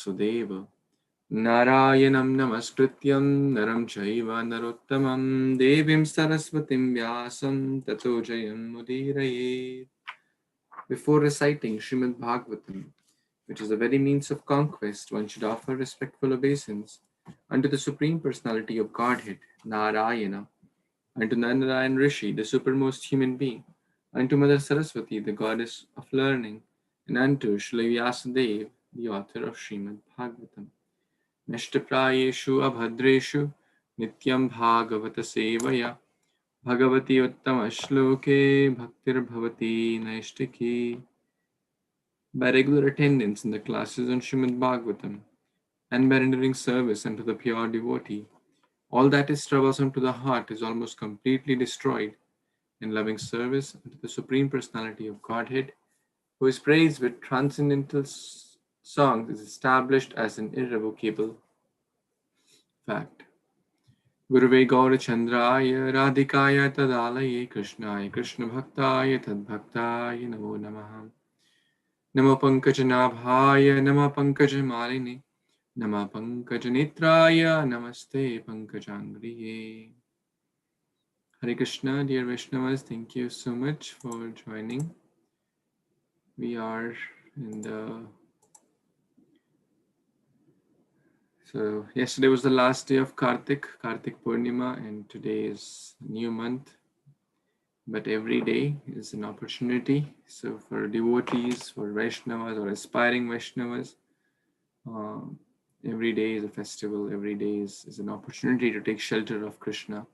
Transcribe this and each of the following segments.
Vasudeva Narayanam Namaskrityam Naram Chaiva Narottamam Devim Saraswatim Vyasam Tato Jayam Mudiraye. Before reciting Śrīmad-Bhāgavatam, which is the very means of conquest, one should offer respectful obeisance unto the Supreme Personality of Godhead, Narayana, unto Narayan Rishi, the supermost human being, unto Mother Saraswati, the goddess of learning, and unto Srila Vyasadeva, the author of Śrīmad-Bhāgavatam. Nashtaprayeshu abhadreshu Nityam Bhagavata Sevaya Bhagavati Uttama Shloke Bhaktir Bhavati Naishtiki. By regular attendance in the classes on Śrīmad-Bhāgavatam and by rendering service unto the pure devotee, all that is troublesome to the heart is almost completely destroyed, and loving service unto the Supreme Personality of Godhead, who is praised with transcendental songs, is established as an irrevocable fact. Guruve Gaura Chandraya Radhikaya Tadalaye Krishnaya Krishna Bhaktaya Tadbhaktaya Namo Namaha Namo Pankajanabhaya Namo Pankajamaline Nama Pankajanitraya Namaste Pankajangriye. Hare Krishna, dear Vaishnavas, thank you so much for joining. We are in the... So yesterday was the last day of Kartik Purnima, and today is a new month. But every day is an opportunity. So for devotees, for Vaishnavas or aspiring Vaishnavas, every day is a festival. Every day is an opportunity to take shelter of Krishna.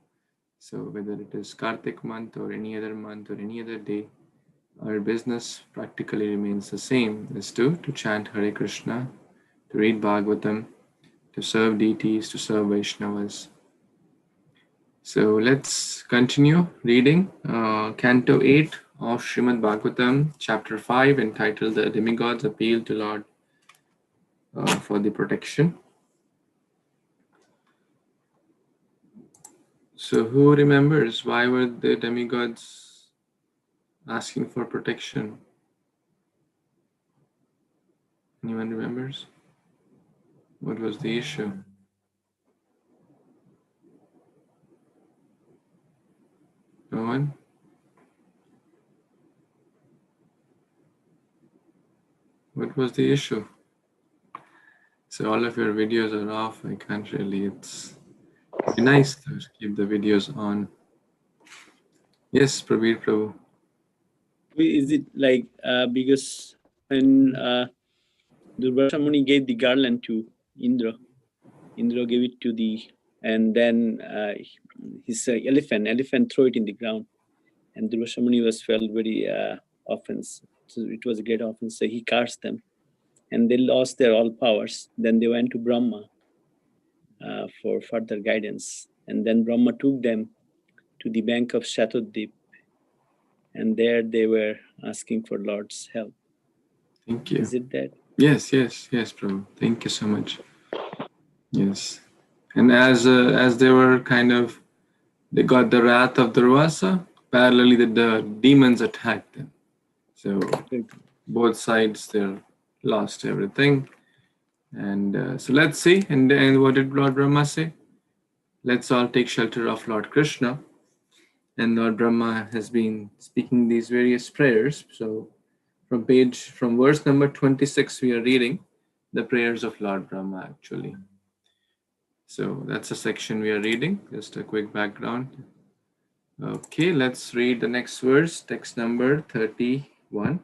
So whether it is Kartik month or any other month or any other day, our business practically remains the same, is to chant Hare Krishna, to read Bhagavatam, to serve deities, to serve Vaishnavas. So let's continue reading Canto 8 of Śrīmad-Bhāgavatam, Chapter 5, entitled The Demigods Appeal to Lord for the Protection. So who remembers why were the demigods asking for protection? Anyone remembers? What was the issue? No one? What was the issue? So all of your videos are off. I can't really, it's nice to keep the videos on. Yes, Prabir Prabhu. Is it like because when Durvasa Muni gave the garland to Indra gave it to and then his elephant threw it in the ground, and Durvasa Muni was felt very offense. So it was a great offense. So he cursed them, and they lost their all powers. Then they went to Brahma for further guidance, and then Brahma took them to the bank of Shatoddeep, and there they were asking for Lord's help. Thank you. Is it that? Yes, Prabhu. Thank you so much. Yes. And as they were they got the wrath of Durvasa, parallelly the demons attacked them. So both sides, they lost everything. And so let's see. And what did Lord Brahma say? Let's all take shelter of Lord Kṛṣṇa. And Lord Brahma has been speaking these various prayers. So from verse number 26, we are reading the prayers of Lord Brahma actually. So that's a section we are reading. Just a quick background. Okay, let's read the next verse, text number 31.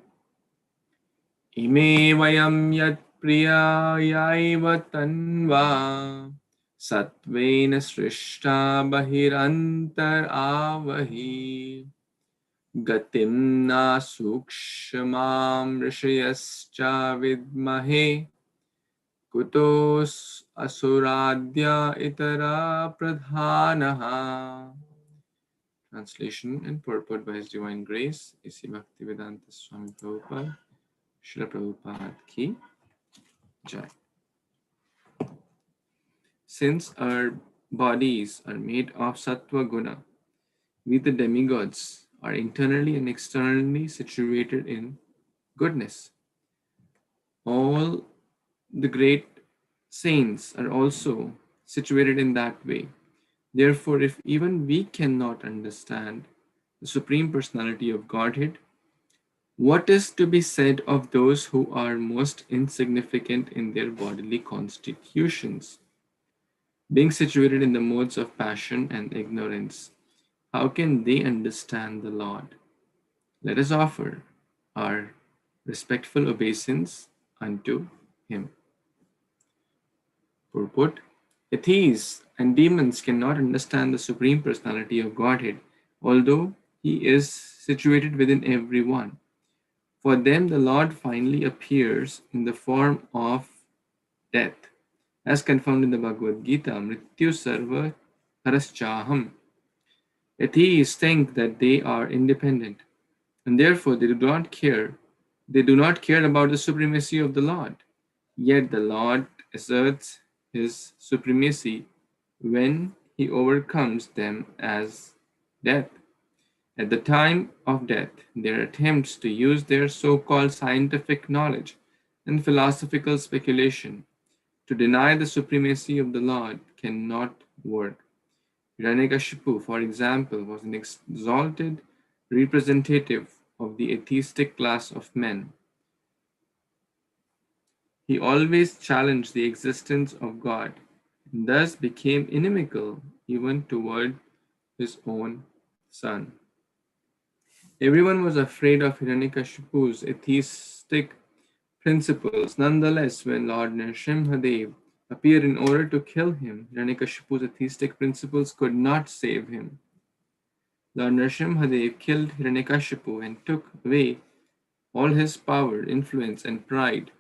Ime vayam yat priyayaiva tanva satvena srishta bahirantar avahi gatim na sukshamam rishayascha vidmahe kutos asuradya itara pradhanaha. Translation and purport by His Divine Grace, A.C. Bhaktivedanta Swami Prabhupada, Srila Prabhupada Ki Jai. Since our bodies are made of sattva guna, we the demigods are internally and externally situated in goodness. All the great saints are also situated in that way. Therefore, if even we cannot understand the Supreme Personality of Godhead, what is to be said of those who are most insignificant in their bodily constitutions, being situated in the modes of passion and ignorance? How can they understand the Lord? Let us offer our respectful obeisance unto him. Purport: atheists and demons cannot understand the Supreme Personality of Godhead, although he is situated within everyone. For them, the Lord finally appears in the form of death, as confirmed in the Bhagavad Gita, Mrityu Sarva Haraschaham. Atheists think that they are independent, and therefore they do not care. They do not care about the supremacy of the Lord. Yet the Lord asserts his supremacy when he overcomes them as death. At the time of death, their attempts to use their so-called scientific knowledge and philosophical speculation to deny the supremacy of the Lord cannot work. Hiranyakashipu, for example, was an exalted representative of the atheistic class of men. He always challenged the existence of God, and thus became inimical even toward his own son. Everyone was afraid of Hiranyakashipu's atheistic principles. Nonetheless, when Lord Nrsimhadev appeared in order to kill him, Hiranyakashipu's atheistic principles could not save him. Lord Nrsimhadev killed Hiranyakashipu and took away all his power, influence, and pride.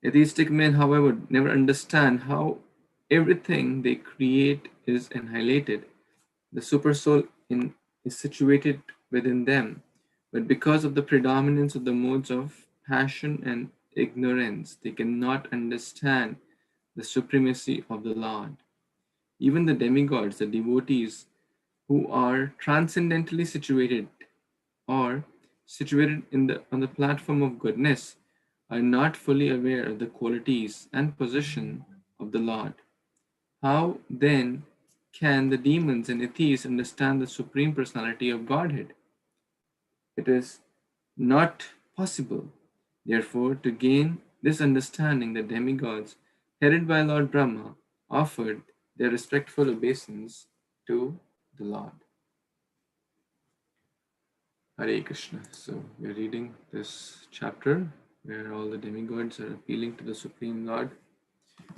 Atheistic men, however, never understand how everything they create is annihilated. The supersoul is situated within them, but because of the predominance of the modes of passion and ignorance, they cannot understand the supremacy of the Lord. Even the demigods, the devotees who are transcendently situated or situated on the platform of goodness, are not fully aware of the qualities and position of the Lord. How then can the demons and atheists understand the Supreme Personality of Godhead? It is not possible. Therefore, to gain this understanding, the demigods, headed by Lord Brahma, offered their respectful obeisance to the Lord. Hare Krishna. So we are reading this chapter where all the demigods are appealing to the Supreme Lord.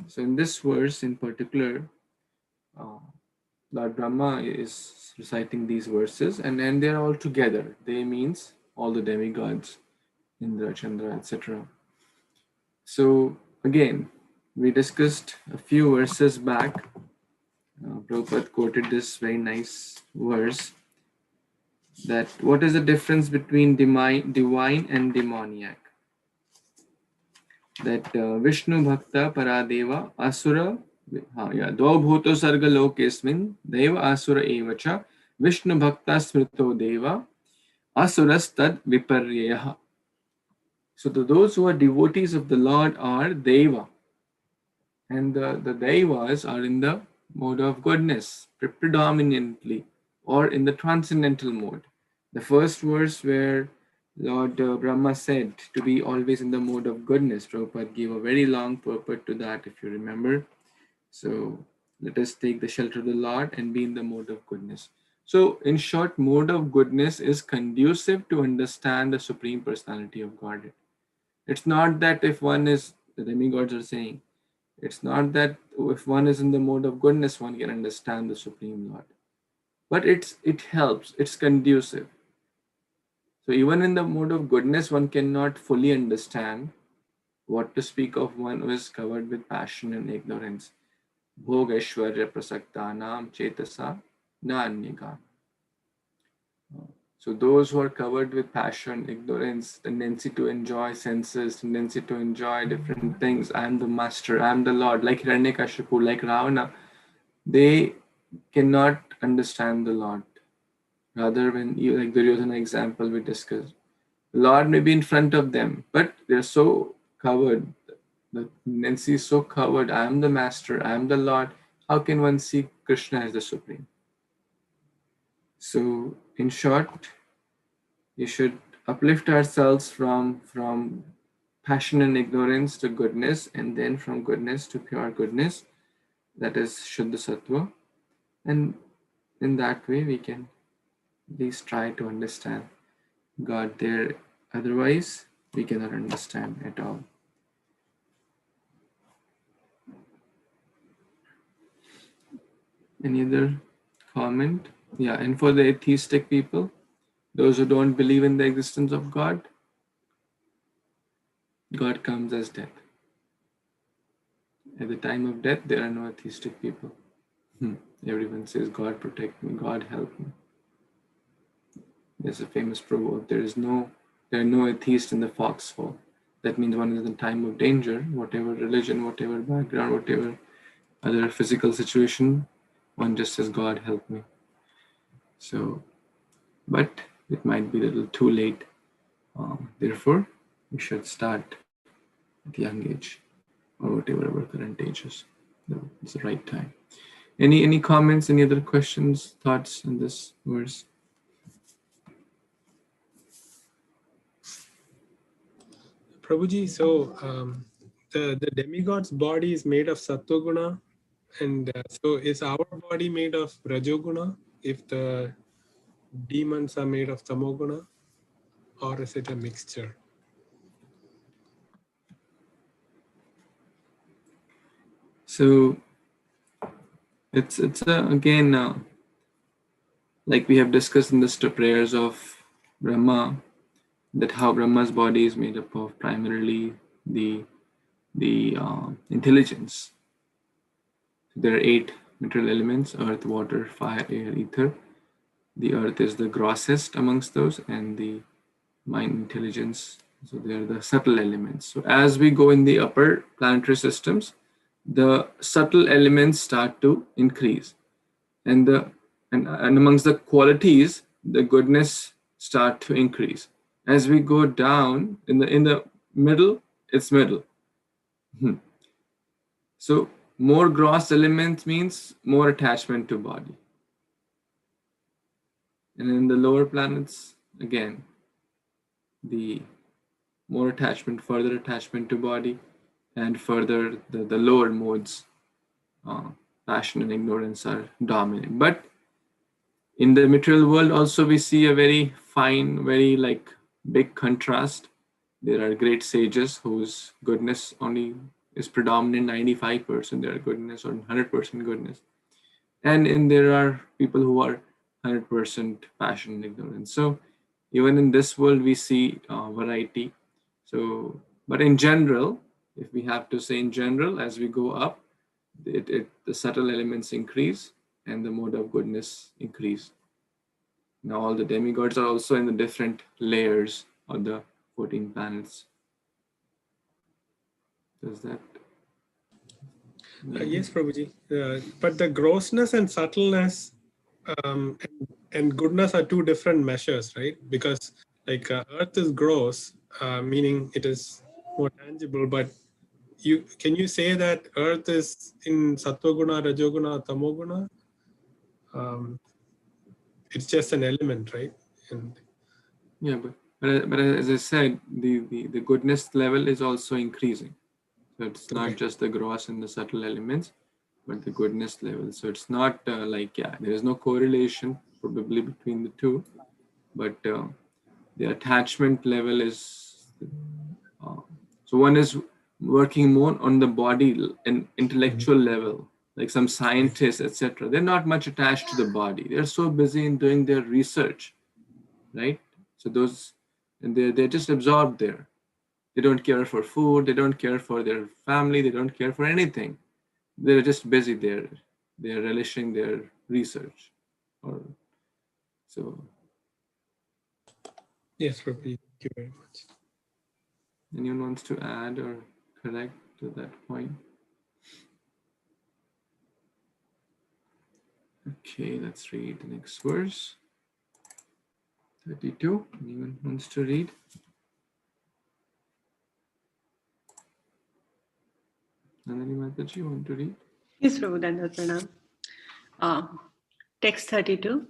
So in this verse in particular, Lord Brahma is reciting these verses, and then they are all together. They means all the demigods, Indra, Chandra, etc. So again, we discussed a few verses back. Prabhupada quoted this very nice verse, that what is the difference between divine and demoniac? That Vishnu Bhakta Paradeva Asura Dvau Bhuto Sarga Lokesmin Deva Asura Evacha Vishnu Bhakta Smrito Deva Asurastad Viparyeha. So those who are devotees of the Lord are Deva, and the Devas are in the mode of goodness predominantly, or in the transcendental mode. The first verse where Lord Brahma said to be always in the mode of goodness, Prabhupada gave a very long purport to that, if you remember. So let us take the shelter of the Lord and be in the mode of goodness. So in short, mode of goodness is conducive to understand the Supreme Personality of Godhead. It's not that if one is, the demigods are saying, it's not that if one is in the mode of goodness, one can understand the Supreme Lord. But it helps, it's conducive. So even in the mode of goodness, one cannot fully understand, what to speak of one who is covered with passion and ignorance. Bhogeshwarya prasaktanam chetasa na anyagam. So those who are covered with passion, ignorance, tendency to enjoy senses, tendency to enjoy different things, I am the master, I am the Lord, like Hiranyakashipu, like Ravana, they cannot understand the Lord. Rather, when you, like Duryodhana example we discussed, the Lord may be in front of them, but they're so covered The Nancy is so covered. I am the master. I am the Lord. How can one see Krishna as the supreme? So, in short, you should uplift ourselves from passion and ignorance to goodness, and then from goodness to pure goodness. That is Shuddha Sattva. And in that way, we can at least try to understand God there. Otherwise, we cannot understand at all. Any other comment? Yeah, and for the atheistic people, those who don't believe in the existence of God, God comes as death. At the time of death, there are no atheistic people. Everyone says, God protect me, God help me. There's a famous proverb, there are no atheists in the foxhole. That means one is in time of danger, whatever religion, whatever background, whatever other physical situation, one just says, God help me. So, but it might be a little too late. Therefore, we should start at young age or whatever our current age is. It's the right time. Any comments, any other questions, thoughts on this verse? Prabhuji, so the demigod's body is made of sattva-guna, and so is our body made of rajoguna if the demons are made of tamoguna, or is it a mixture? So it's again like we have discussed in the prayers of Brahma, that how Brahma's body is made up of primarily the intelligence. There are 8 material elements: earth, water, fire, air, ether. The earth is the grossest amongst those, and the mind, intelligence, so they are the subtle elements. So as we go in the upper planetary systems, the subtle elements start to increase, and amongst the qualities, the goodness start to increase. As we go down in the middle, it's middle. So more gross elements means more attachment to body, and in the lower planets, again, the more attachment, further attachment to body, and further the lower modes, passion and ignorance are dominant. But in the material world also we see a very fine, very like big contrast. There are great sages whose goodness only is predominant, 95% their goodness or 100% goodness. And there are people who are 100% passion and ignorance. So even in this world we see variety. So, but in general, if we have to say in general, as we go up, the subtle elements increase and the mode of goodness increase. Now all the demigods are also in the different layers of the 14 planets. Does that? Yes, Prabhuji. But the grossness and subtleness and goodness are two different measures, right? Because like earth is gross, meaning it is more tangible, but can you say that earth is in sattva-guna, rajoguna, tamoguna? It's just an element, right? And yeah, but as I said, the goodness level is also increasing. So it's not just the gross and the subtle elements, but the goodness level. So it's not there is no correlation probably between the two, but the attachment level is, so one is working more on the body and intellectual level, like some scientists, etc. They're not much attached to the body. They're so busy in doing their research, right? So those, and they're just absorbed there. They don't care for food. They don't care for their family. They don't care for anything. They're just busy there. They're relishing their research. So. yes, Prabhuji, thank you very much. Anyone wants to add or correct to that point? Okay, let's read the next verse. 32. Anyone wants to read? Nandini Mataji, you want to read? Yes, Prabhu, Dandavat Pranam. Text 32.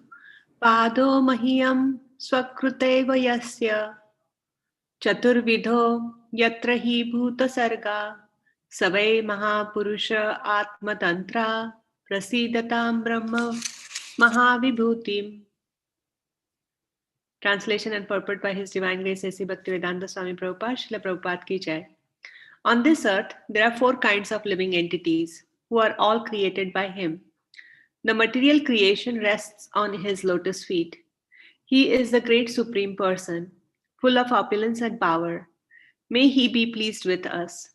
Pado mahiyam swakruteva yasya chaturvidho yatra hi bhuta sarga savai mahapurusha atmatantra prasidatam brahma mahavibhutim. Translation and purport by His Divine Grace A.C. Bhaktivedanta Swami Prabhupada, Srila Prabhupada Ki Jai. On this earth, there are 4 kinds of living entities who are all created by Him. The material creation rests on His lotus feet. He is the great Supreme Person, full of opulence and power. May He be pleased with us.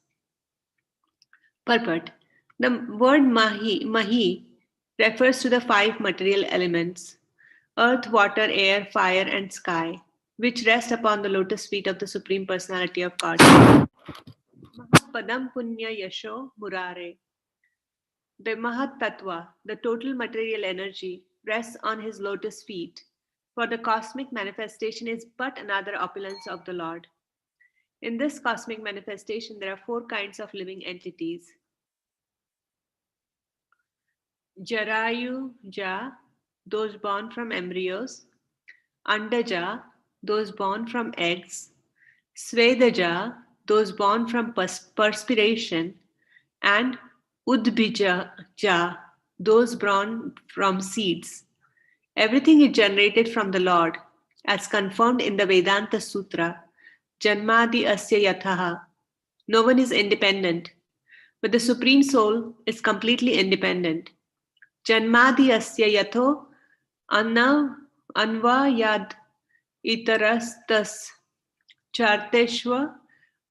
Purport. The word Mahi refers to the 5 material elements: earth, water, air, fire, and sky, which rest upon the lotus feet of the Supreme Personality of God. Mahapadam Punya Yasho Murare. The Mahat Tattva, the total material energy, rests on His lotus feet, for the cosmic manifestation is but another opulence of the Lord. In this cosmic manifestation, there are 4 kinds of living entities. Jarayu Ja, those born from embryos; Andaja, those born from eggs; Svedaja, those born from perspiration; and Udbija, those born from seeds. Everything is generated from the Lord, as confirmed in the Vedanta Sutra, Janmadi Asya Yathaha. No one is independent, but the Supreme Soul is completely independent. Janmadi Asya Yatho Anvayad Itarastas Charteshva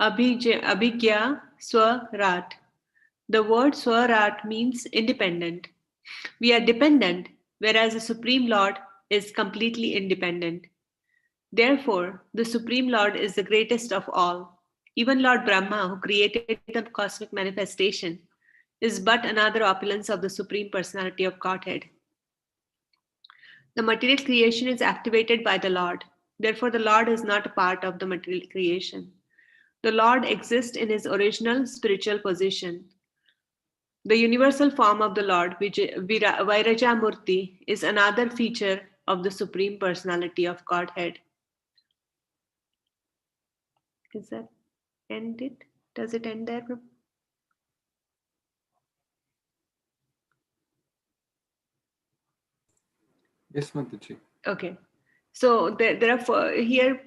Abhigya Swarat. The word Swarat means independent. We are dependent, whereas the Supreme Lord is completely independent. Therefore, the Supreme Lord is the greatest of all. Even Lord Brahma, who created the cosmic manifestation, is but another opulence of the Supreme Personality of Godhead. The material creation is activated by the Lord. Therefore, the Lord is not a part of the material creation. The Lord exists in His original spiritual position. The universal form of the Lord, Vairaja Murti, is another feature of the Supreme Personality of Godhead. Is that end it? Does it end there? Yes, Mataji. Okay. So there are here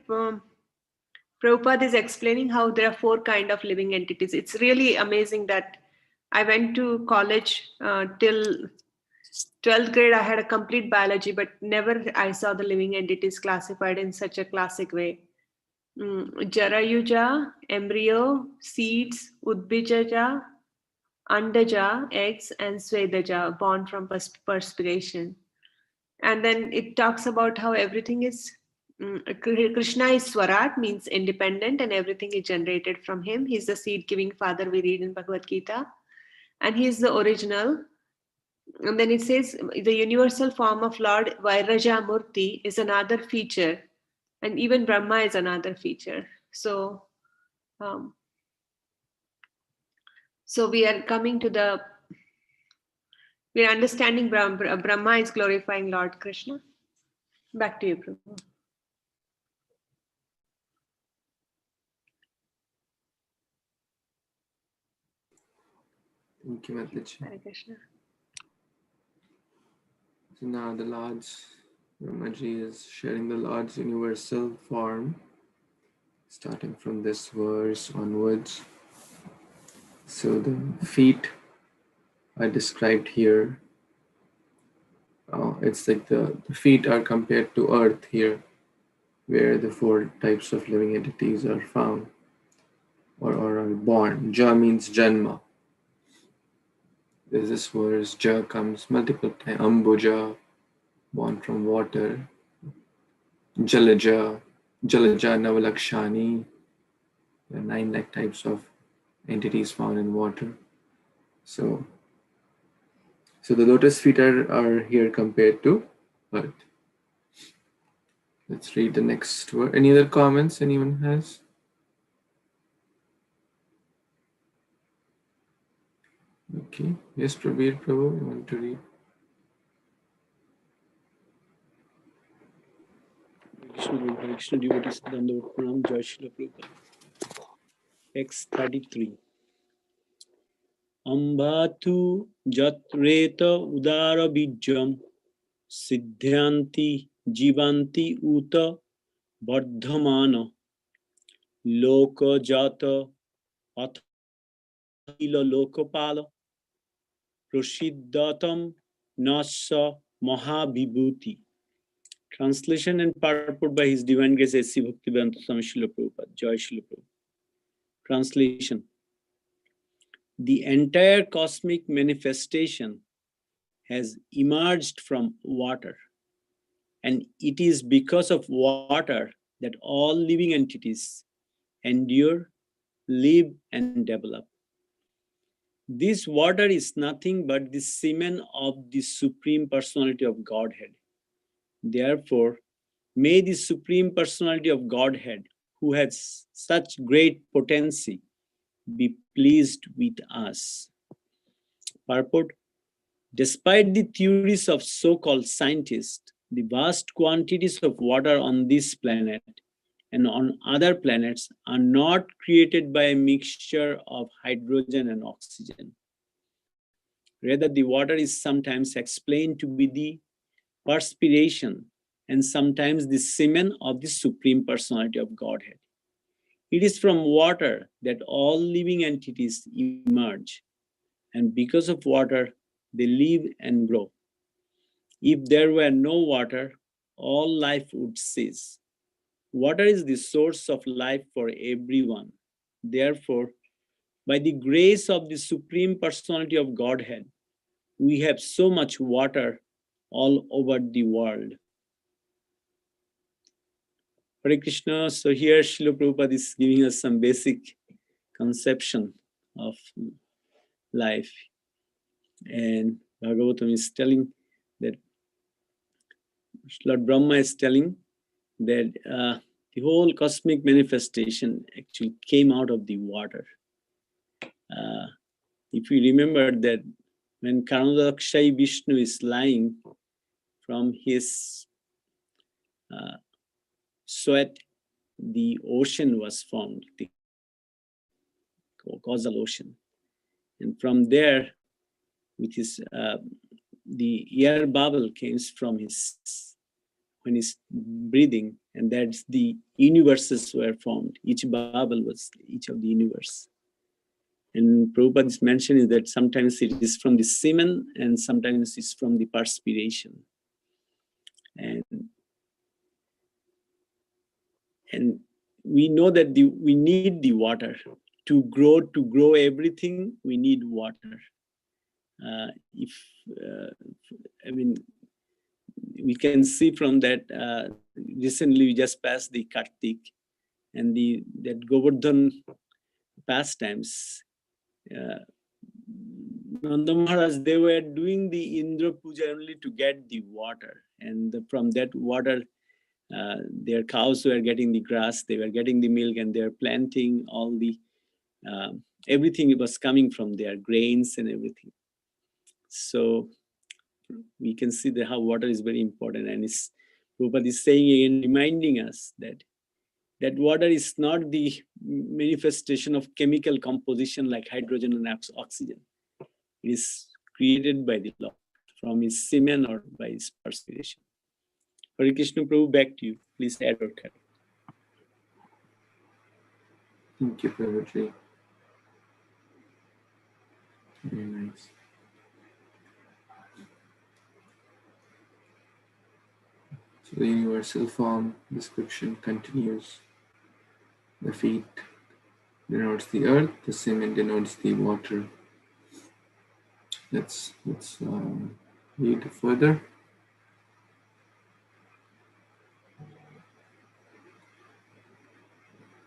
Prabhupada is explaining how there are 4 kinds of living entities. It's really amazing that I went to college till 12th grade. I had a complete biology, but never I saw the living entities classified in such a classic way. Jarayuja, embryo, seeds; Udbijaja, Andaja, eggs; and Svedaja, born from perspiration. And then it talks about how everything is Kṛṣṇa is Swarat, means independent, and everything is generated from him. He's the seed-giving father, we read in Bhagavad Gita, and he is the original. And then it says the universal form of Lord Vairaja Murti is another feature, and even Brahma is another feature. So we are coming to we are understanding Brahma is glorifying Lord Kṛṣṇa. Back to you, Prabhu. Thank you, Mataji. Hare Krishna. So now the Lord's, Brahmaji is sharing the Lord's universal form, starting from this verse onwards. So the feet are described here. It's like the feet are compared to earth here, where the 4 types of living entities are found or are born. Ja means Janma. There's this verse, Ja comes multiple times. Ambuja, born from water. Jalaja Navalakshani. There are 9 lakh types of entities found in water. So the lotus feet are here compared to earth. Let's read the next word. Any other comments anyone has? Okay. Yes, Prabir Prabhu, you want to read? Hare Krishna devotees, Dandavad Pranam, Jai Srila Prabhupada. Text 33. Ambatu jatreta udara bijam siddhyanti jivanti uta vardhamana loka jata athila lokapala prasiddhatam nasa mahabhibhuti. Translation and purport by His Divine Grace A.C. Bhaktivedanta Swami Srila Prabhupada. Jai Srila Prabhupada. Translation. The entire cosmic manifestation has emerged from water, and it is because of water that all living entities endure, live, and develop. This water is nothing but the semen of the Supreme Personality of Godhead. Therefore, may the Supreme Personality of Godhead, who has such great potency, be pleased with us. Purport. Despite the theories of so-called scientists, the vast quantities of water on this planet and on other planets are not created by a mixture of hydrogen and oxygen. Rather, the water is sometimes explained to be the perspiration and sometimes the semen of the Supreme Personality of Godhead. It is from water that all living entities emerge, and because of water, they live and grow. If there were no water, all life would cease. Water is the source of life for everyone. Therefore, by the grace of the Supreme Personality of Godhead, we have so much water all over the world. Hare Krishna. So here Srila Prabhupada is giving us some basic conception of life. And Bhagavatam is telling that, Lord Brahma is telling that the whole cosmic manifestation actually came out of the water. If you remember that when Karnadakshayi Vishnu is lying, from his sweat, the ocean was formed, the causal ocean. And from there, with his, the air bubble came from his, when he's breathing, and that's the universes were formed. Each bubble was each of the universe. And Prabhupada's mention is that sometimes it is from the semen and sometimes it's from the perspiration. And we know that we need the water to grow everything. We need water. I mean, we can see from that recently we just passed the Kartik and that Govardhan pastimes. Nanda Maharaj, they were doing the Indra Puja only to get the water, and from that water, their cows were getting the grass, they were getting the milk, and they were planting all the everything was coming from their grains and everything. So we can see that how water is very important, and Prabhupada is saying again, reminding us that water is not the manifestation of chemical composition like hydrogen and oxygen. It is created by the Lord from his semen or by his perspiration. Hare Krishna Prabhu, back to you. Please add or cut. Thank you, Prabhuji. Very nice. So the universal form description continues. The feet denotes the earth, the semen denotes the water. Let's read further.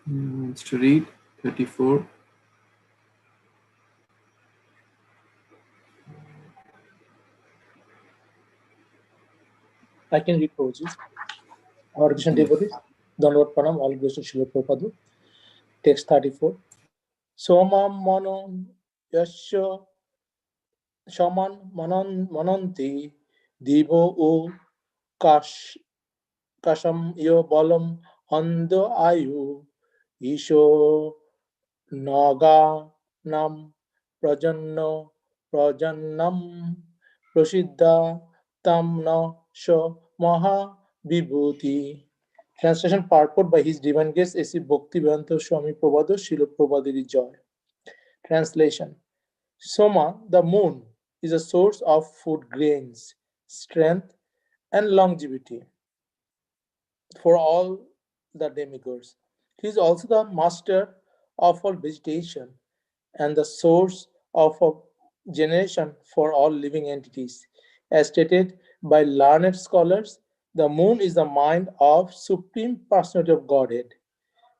Wants to read 34. I can read Prabhuji. Hare Krishna devotees, Dandavad Pranam, all goes to Srila Prabhupada. Text 34. Somam mano yasya Shaman Mananti Divo O Kasham Yo Balam Ando Ayu Isho Naga Nam Prajanno Prajannam Prasiddha Tamna Sho Maha Vibhuti. Translation purport by His Divine Grace A.C. Bhaktivedanta Swami Prabhupada Srila Prabhupada Joy. Translation. Soma, the moon, is a source of food grains, strength, and longevity for all the demigods. He is also the master of all vegetation and the source of generation for all living entities. As stated by learned scholars, the moon is the mind of Supreme Personality of Godhead.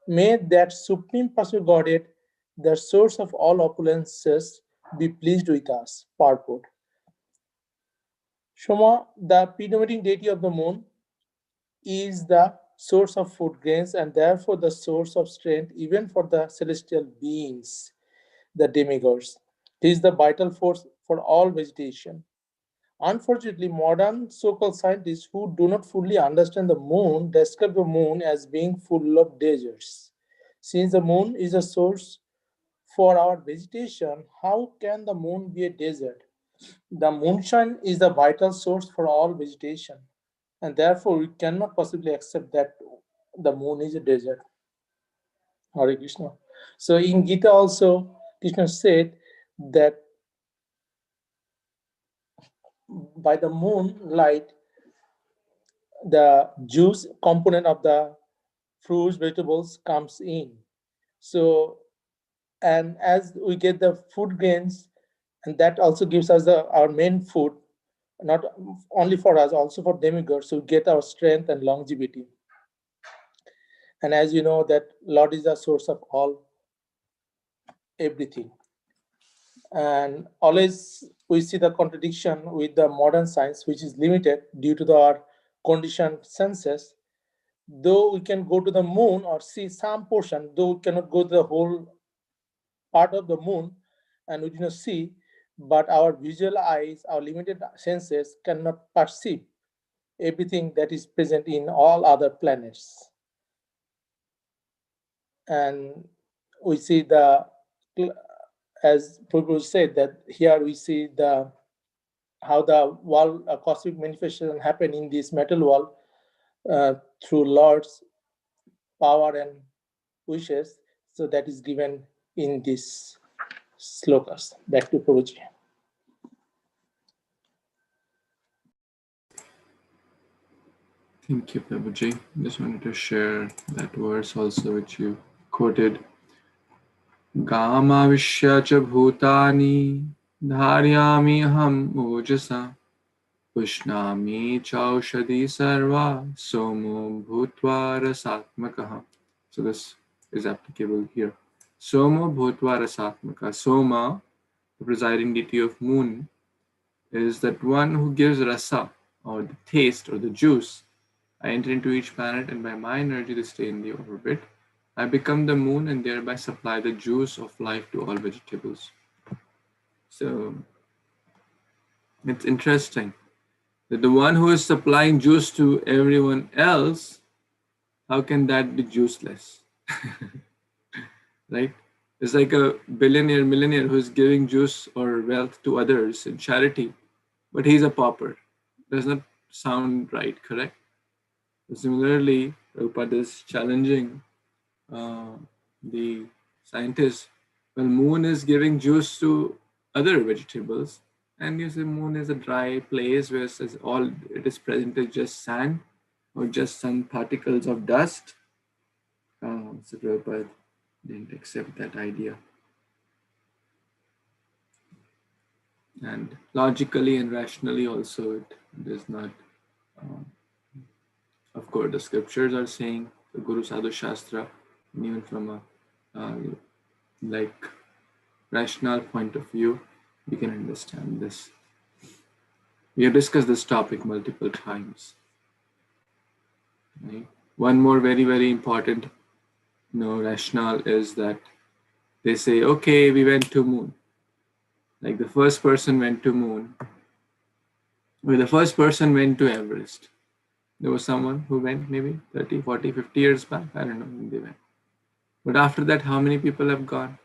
May that Supreme Personality of Godhead, the source of all opulences, be pleased with us. Purport. Shoma, the predominating deity of the moon, is the source of food grains and therefore the source of strength even for the celestial beings, the demigods. It is the vital force for all vegetation. Unfortunately, modern so-called scientists who do not fully understand the moon describe the moon as being full of deserts. Since the moon is a source for our vegetation, how can the moon be a desert? The moonshine is the vital source for all vegetation, and therefore we cannot possibly accept that the moon is a desert. Hare Krishna. So in Gita also, Krishna said that by the moonlight, the juice component of the fruits, vegetables comes in. So, and as we get the food grains, and that also gives us our main food, not only for us, also for demigods, so we get our strength and longevity. And as you know, that Lord is the source of all everything. And always we see the contradiction with the modern science, which is limited due to our conditioned senses. Though we can go to the moon or see some portion, though we cannot go to the whole part of the moon and we do not see, but our visual eyes, our limited senses cannot perceive everything that is present in all other planets. And we see as Prabhu said, that here we see how the world, cosmic manifestation happen in this metal world through Lord's power and wishes. So that is given in this slokas. Back to Prabhuji. Thank you, Prabhuji. Just wanted to share that verse also which you quoted. Gamavishya cha bhutani dharyami ham ojasa pushnami chaushadi sarva somo bhutva rasatmakaha. So this is applicable here. Somo bhutva rasatmaka. Soma, the presiding deity of moon, is that one who gives rasa, or the taste or the juice. I enter into each planet and by my energy they stay in the orbit. I become the moon and thereby supply the juice of life to all vegetables. So it's interesting that the one who is supplying juice to everyone else, how can that be juiceless? Right? It's like a billionaire, millionaire who's giving juice or wealth to others in charity, but he's a pauper. Does not sound right, correct? Similarly, Prabhupada is challenging the scientists. Well, moon is giving juice to other vegetables, and you say moon is a dry place where all it is present is just sand or just some particles of dust. So Prabhupada didn't accept that idea. And logically and rationally also it does not. Of course, the scriptures are saying, the Guru Sadhu Shastra, and even from a like rational point of view, we can understand this. We have discussed this topic multiple times. Right? One more very, very important rationale is that they say, okay, we went to moon. Like the first person went to moon, or the first person went to Everest. There was someone who went maybe 30, 40, 50 years back. I don't know when they went. But after that, how many people have gone?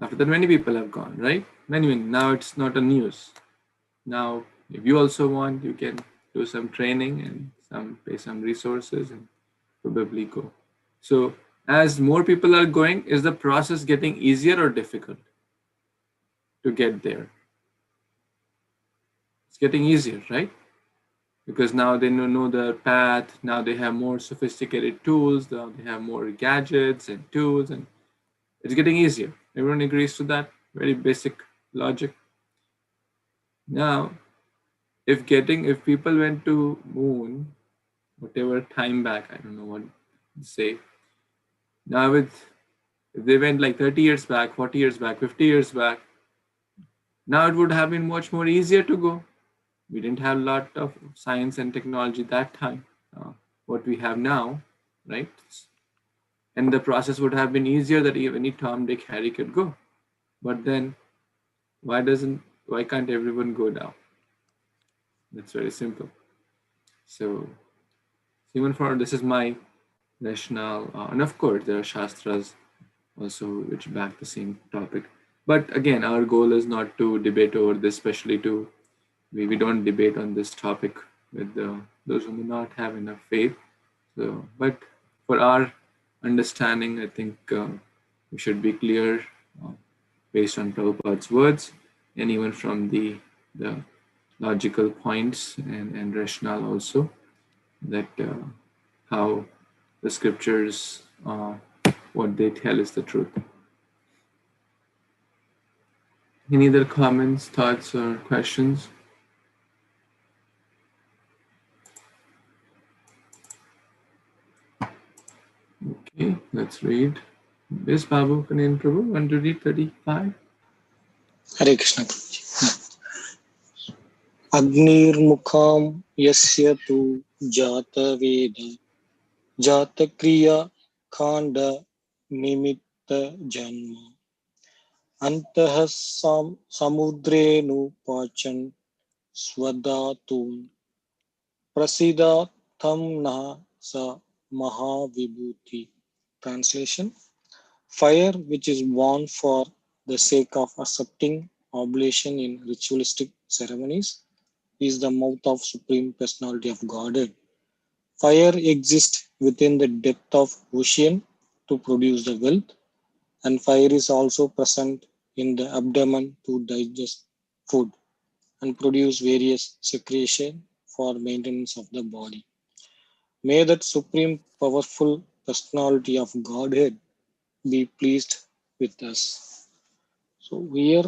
After that, many people have gone, right? Anyway, now it's not a news. Now, if you also want, you can do some training and pay some resources and probably go. So, as more people are going, is the process getting easier or difficult to get there? It's getting easier, right? Because now they know the path. Now they have more sophisticated tools. Now they have more gadgets and tools, and it's getting easier. Everyone agrees to that. Very basic logic. Now, if people went to moon, whatever time back, I don't know what to say. Now if they went like 30 years back, 40 years back, 50 years back, now it would have been much more easier to go. We didn't have a lot of science and technology that time, what we have now, right? And the process would have been easier that any Tom, Dick, Harry could go. But then why can't everyone go now? That's very simple. So even for this is my rationale, and of course there are shastras also which back the same topic. But again, our goal is not to debate over this, especially we don't debate on this topic with those who may not have enough faith. So, but for our understanding, I think we should be clear based on Prabhupada's words, and even from the logical points and rationale also, that how the scriptures, what they tell is the truth. Any other comments, thoughts, or questions? Okay, let's read. Yes, Babu, Kanan Prabhu, want to read 35? Hare Krishna. Agnir mukham yasya tu jata veda jata kriya khanda nimitta janma antah samudrenu pachan swadatum prasidatham na sa mahavibhuti. Translation: fire which is born for the sake of accepting oblation in ritualistic ceremonies is the mouth of Supreme Personality of Godhead. Fire exists within the depth of ocean to produce the wealth, and fire is also present in the abdomen to digest food and produce various secretion for maintenance of the body. May that Supreme Powerful Personality of Godhead be pleased with us. So here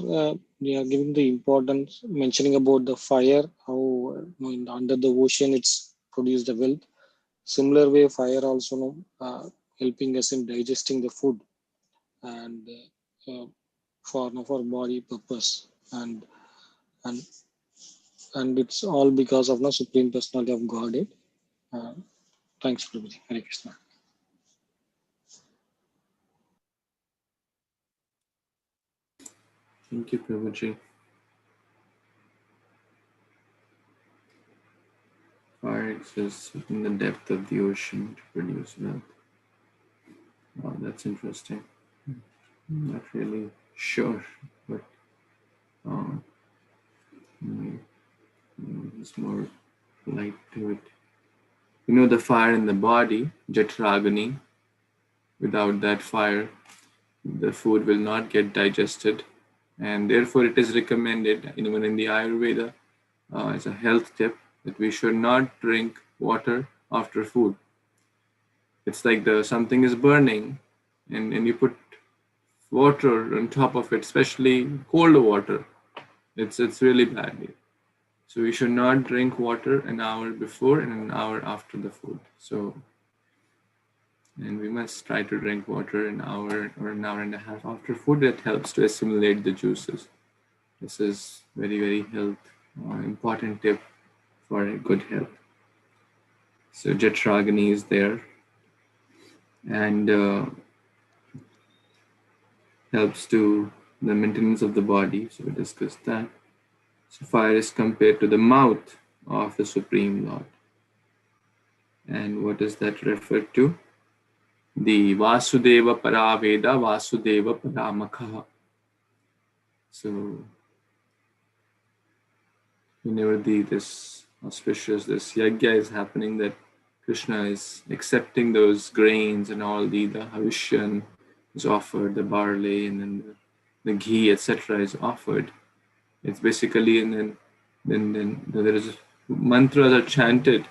we are giving the importance, mentioning about the fire, how under the ocean it's produced the wealth. Similar way, fire also helping us in digesting the food and for body purpose, and it's all because of the Supreme Personality of Godhead. Thanks, Prabhuji. Hare Krishna. Thank you, Prabhuji. Fire exists in the depth of the ocean to produce wealth. Wow, that's interesting. I'm not really sure, but there's more light to it. You know, the fire in the body, Jatragani, without that fire, the food will not get digested, and therefore it is recommended, even in the Ayurveda, as a health tip, that we should not drink water after food. It's like something is burning, and you put water on top of it, especially cold water. It's really bad. So we should not drink water an hour before and an hour after the food. So, and we must try to drink water an hour or an hour and a half after food. That helps to assimilate the juices. This is very, very important tip for good health. So Jatragani is there, and helps to the maintenance of the body. So we discussed that. So fire is compared to the mouth of the Supreme Lord. And what does that refer to? The Vasudeva Paraveda, Vasudeva Paramakha. So whenever this auspicious, this yajna is happening, that Krishna is accepting those grains and all the Havishyan is offered, the barley and then the ghee, etc. is offered. It's basically, and then there is mantras are chanted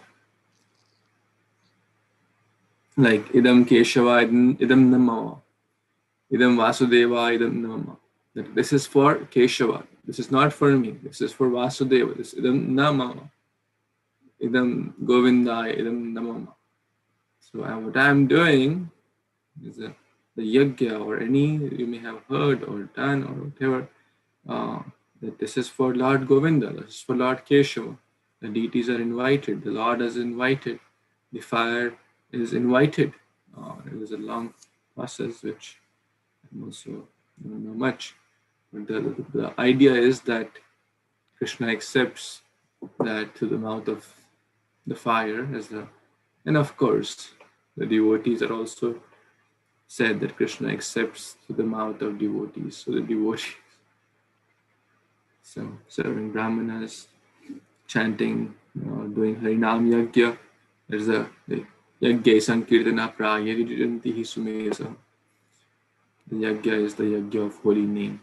like idam Keshava, idam Namama, idam Vasudeva, idam Namama. That this is for Keshava. This is not for me. This is for Vasudeva. This idam Namama, idam Govinda, idam Namama. So what I am doing is the yajna or any you may have heard or done or whatever. That this is for Lord Govinda. This is for Lord Keshava. The deities are invited. The Lord is invited. The fire is invited. It is a long process which I also don't know much. But the idea is that Krishna accepts that to the mouth of the fire as the, and of course the devotees are also said that Krishna accepts to the mouth of devotees. So the devotees, so serving brahmanas, chanting, doing Harinam Yajna. There's a Yajna Sankirtana Prayajanti Sumesa. The Yajna is the Yajna of holy name.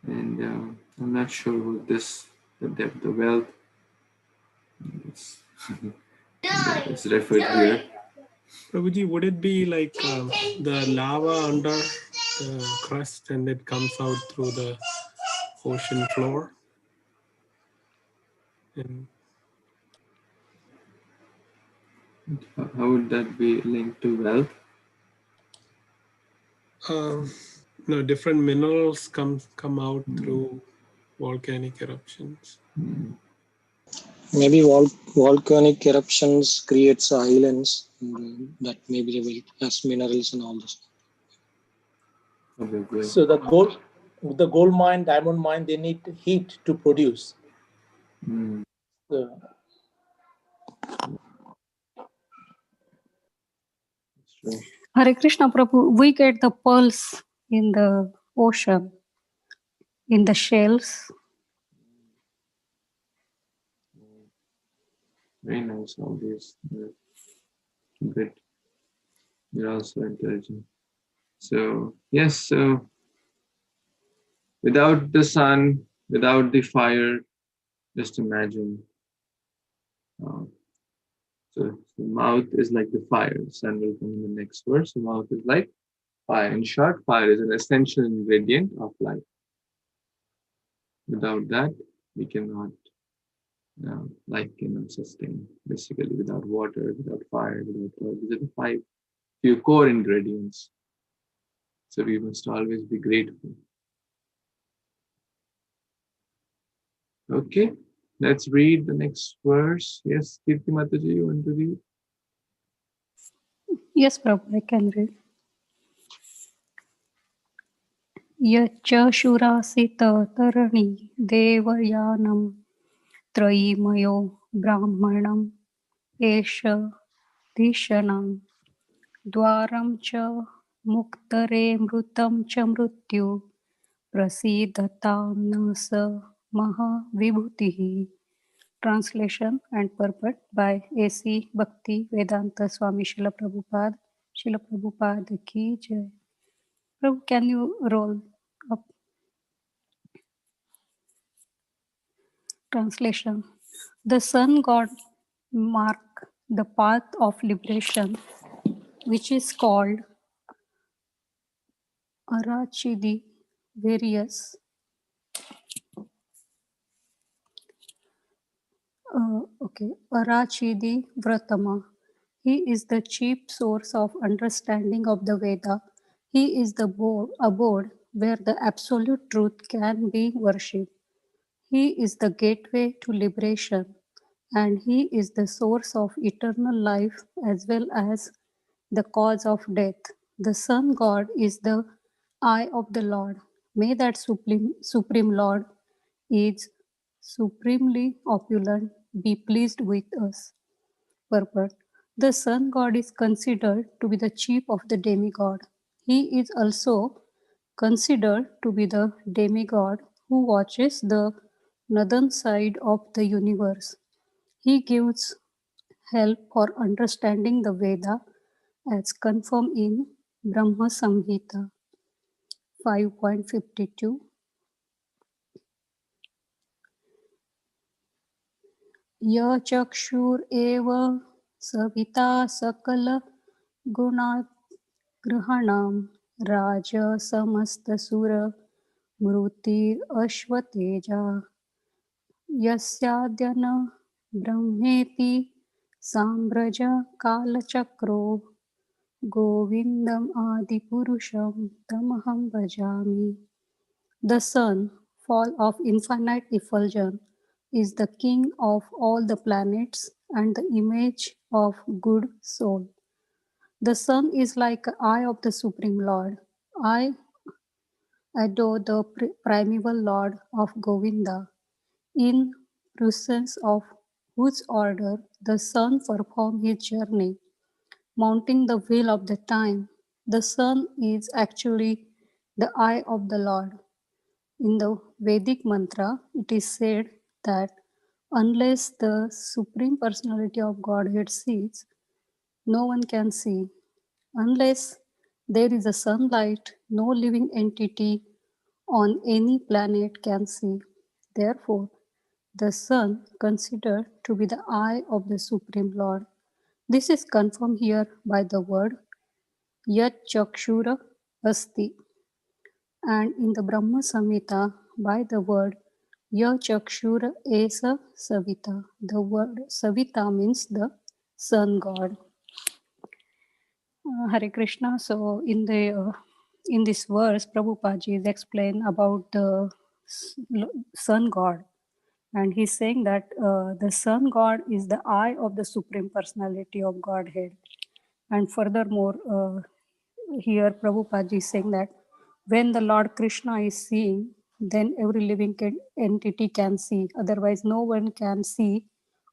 And I'm not sure what this, the depth of wealth, it's referred here. Prabhuji, would it be like the lava under the crust and it comes out through the ocean floor? And how would that be linked to wealth? no, different minerals come out through volcanic eruptions. Maybe volcanic eruptions creates islands that maybe has minerals and all this. Okay, So the gold mine, diamond mine, they need heat to produce. So, Hare Krishna Prabhu, we get the pearls in the ocean, in the shells. Very nice, all these. Great. You're also intelligent. So, yes, so without the sun, without the fire, just imagine. So the mouth is like the fire. The sun will come in the next verse. The mouth is like fire. In short, fire is an essential ingredient of life. Without that, we cannot, life cannot sustain. Basically, without water, without fire, without oil. These are the few core ingredients. So we must always be grateful. Okay, let's read the next verse. Yes, Kirti Mataji, you want to read? Yes, Prabhu, I can read. Yacha shurasita tarani devayanam trayimayo brahmanam esha dishanam dwaram cha muktare mrutam cha mrityu prasidatam nasa maha vibhutihi. Translation and purport by A.C. Bhakti Vedanta Swami Srila Prabhupada ki jai. Prabhu, can you roll up? Translation. The sun god mark the path of liberation, which is called Arachidi various. Arachidi Vratama. He is the chief source of understanding of the Veda. He is the abode where the absolute truth can be worshipped. He is the gateway to liberation, and he is the source of eternal life as well as the cause of death. The Sun God is the eye of the Lord. May that Supreme Lord is supremely opulent be pleased with us. Purport. The Sun God is considered to be the chief of the demigod. He is also considered to be the demigod who watches the northern side of the universe. He gives help for understanding the Veda as confirmed in Brahma Samhita 5.52. Ya chakshur eva savita sakala gunagrahanam raja samastasura mrutir ashvateja yasyadhyana brahmeti sambraja kalachakro govindam adipurusham tamaham bhajami. The sun, fall of infinite effulgence, is the king of all the planets and the image of good soul. The sun is like the eye of the Supreme Lord. I adore the primeval Lord of Govinda, in presence of whose order the sun performs his journey, mounting the wheel of the time. The sun is actually the eye of the Lord. In the Vedic mantra, it is said that unless the Supreme Personality of Godhead sees, no one can see. Unless there is a sunlight, no living entity on any planet can see. Therefore, the sun considered to be the eye of the Supreme Lord. This is confirmed here by the word Yat Chakshura Asti, and in the Brahma Samhita by the word Ya Chakshura Esa Savita. The word Savita means the sun god. Hare Krishna. So in this verse, Prabhupada is explain about the sun god, and he's saying that the sun god is the eye of the Supreme Personality of Godhead. And furthermore, here Prabhupada is saying that when the Lord Krishna is seeing, then every living entity can see. Otherwise, no one can see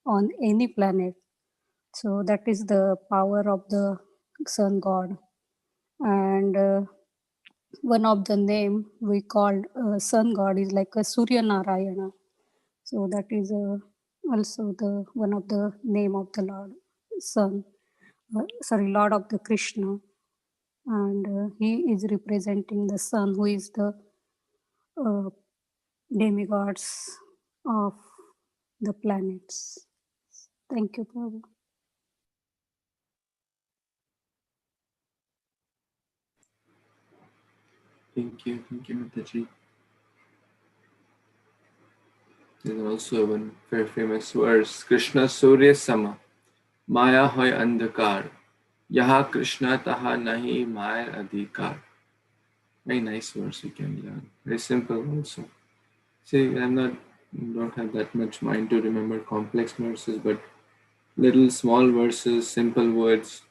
on any planet. So that is the power of the sun god. And one of the name we called sun god is like a Surya Narayana. So that is also the one of the name of the Lord Sun. Lord of the Krishna. And he is representing the sun, who is the demigods of the planets. Thank you, Prabhu. Thank you, Mataji. There's also one very famous verse, Krishna Surya Sama, Maya hoy andhakar, Yaha Krishna taha nahi Maya adhikar. Very nice verse we can learn. Very simple also. See, don't have that much mind to remember complex verses, but little small verses, simple words.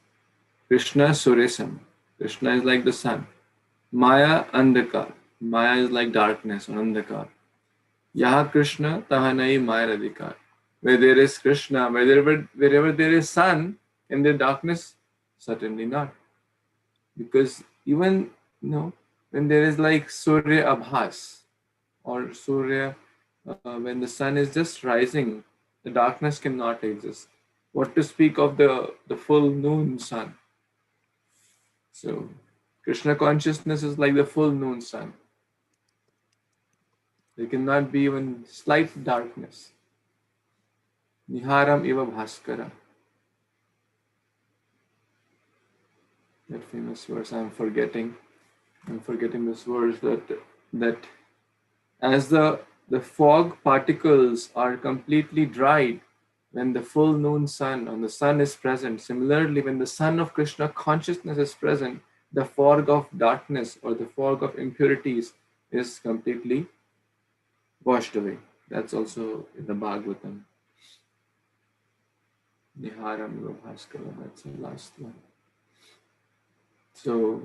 Krishna Surya Sama. Krishna is like the sun. Maya andhakar. Maya is like darkness or andhakar. Yaha Krishna taha nahi Maya adhikar. Where there is Krishna, wherever there is sun, in the darkness, certainly not. Because even when there is like Surya Abhas or Surya, when the sun is just rising, the darkness cannot exist. What to speak of the full noon sun? So Krishna consciousness is like the full noon sun. There cannot be even slight darkness. Niharam iva bhaskara. That famous verse I'm forgetting this verse that as the fog particles are completely dried when the full noon sun or the sun is present, similarly when the sun of Krishna consciousness is present, the fog of darkness or the fog of impurities is completely washed away. That's also in the Bhagavatam. Niharam iva bhaskara, that's the last one. So,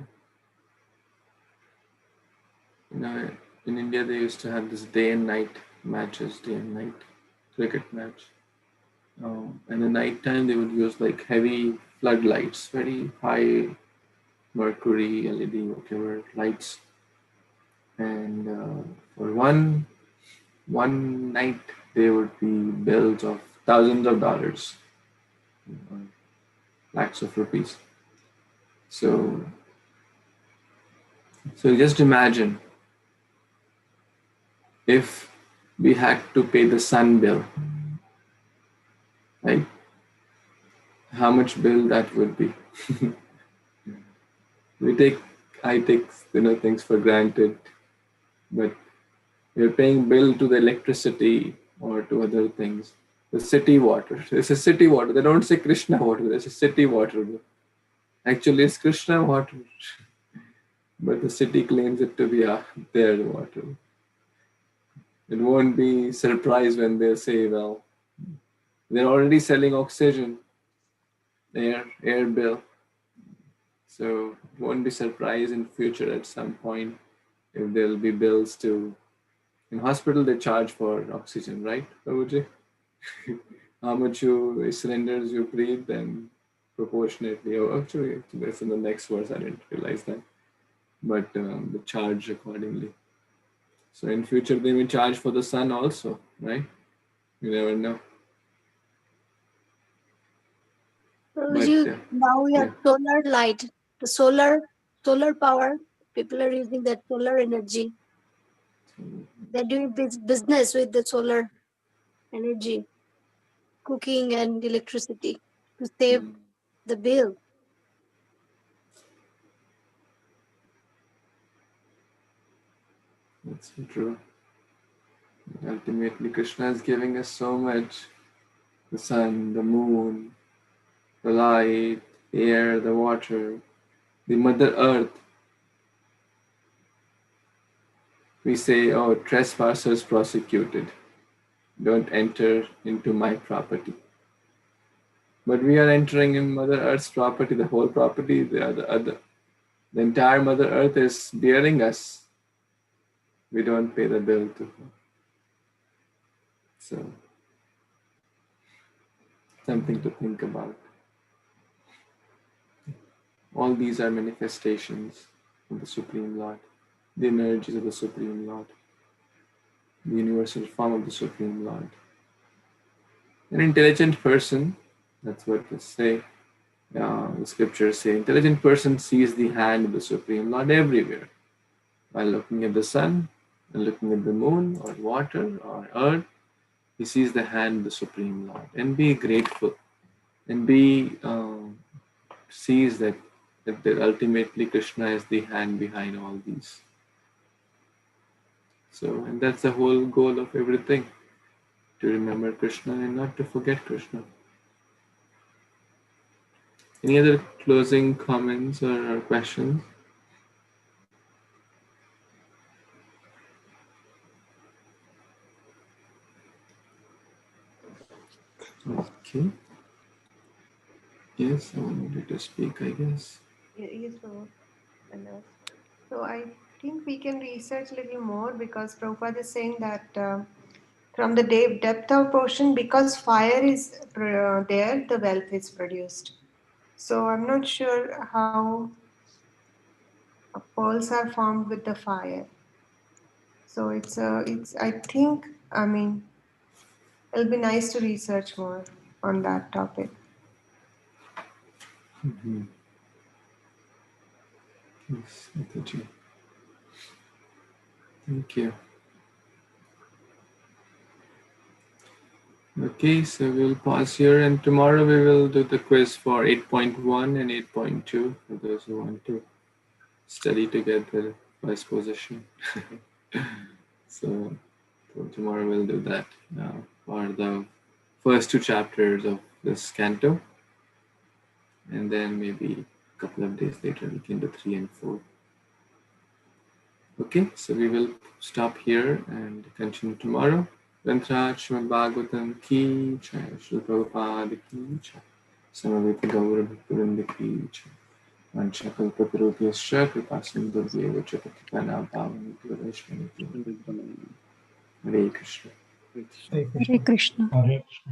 in India they used to have this day and night matches, day and night cricket match. And at night time they would use like heavy floodlights, very high mercury, LED, whatever lights. And for one night there would be bills of thousands of dollars, lakhs of rupees. So just imagine if we had to pay the sun bill, right? How much bill that would be. I take things for granted, but we're paying bill to the electricity or to other things. The city water. It's a city water. They don't say Kṛṣṇa water. It's a city water. Actually, it's Kṛṣṇa water, but the city claims it to be their water. It won't be surprised when they say, well, they're already selling oxygen, air bill. So won't be surprised in future at some point if there'll be bills to. In hospital they charge for oxygen, right, Prabhuji? How much cylinders you breathe, then proportionately. Oh, actually, that's in the next verse. I didn't realize that. But the charge accordingly. So in future they may charge for the sun also, right? You never know. Now we have solar light, the solar power. People are using that solar energy. They're doing business with the solar energy, cooking and electricity to save the bill. That's true. Ultimately, Krishna is giving us so much. The sun, the moon, the light, the air, the water, the Mother Earth. We say, oh, trespassers prosecuted. Don't enter into my property. But we are entering in Mother Earth's property, the whole property, the entire Mother Earth is bearing us. We don't pay the bill to her. So, something to think about. All these are manifestations of the Supreme Lord, the energies of the Supreme Lord, the universal form of the Supreme Lord. An intelligent person, that's what they say, the scriptures say, intelligent person sees the hand of the Supreme Lord everywhere. While looking at the sun, and looking at the moon, or water, or earth, he sees the hand of the Supreme Lord. And be grateful, and sees that ultimately Krishna is the hand behind all these. So, and that's the whole goal of everything, to remember Krishna and not to forget Krishna. Any other closing comments or questions? Okay. Yes, I wanted to speak, I guess. Yes, Prabhu. So I think we can research a little more, because Prabhupada is saying that from the depth of ocean, because fire is there, the wealth is produced. So I'm not sure how pearls are formed with the fire. So I think, I mean, it'll be nice to research more on that topic. Mm-hmm. Yes, Mataji. Thank you. Okay, so we'll pause here, and tomorrow we will do the quiz for 8.1 and 8.2 for those who want to study to get the first position. So tomorrow we'll do that for the first two chapters of this canto, and then maybe a couple of days later we can do 3 and 4. Okay, so we will stop here and continue tomorrow. Śrīmad-Bhāgavatam ki jai, Śrīla Prabhupada ki jai, Samaveta Gaura Bhaktivinoda ki jai. Vanchakalpatarubhyascha kripasindhubhyev cha patitanam pavanebhyo vaishnavibhyo. Hare Krishna. Hare Krishna. Hare Krishna.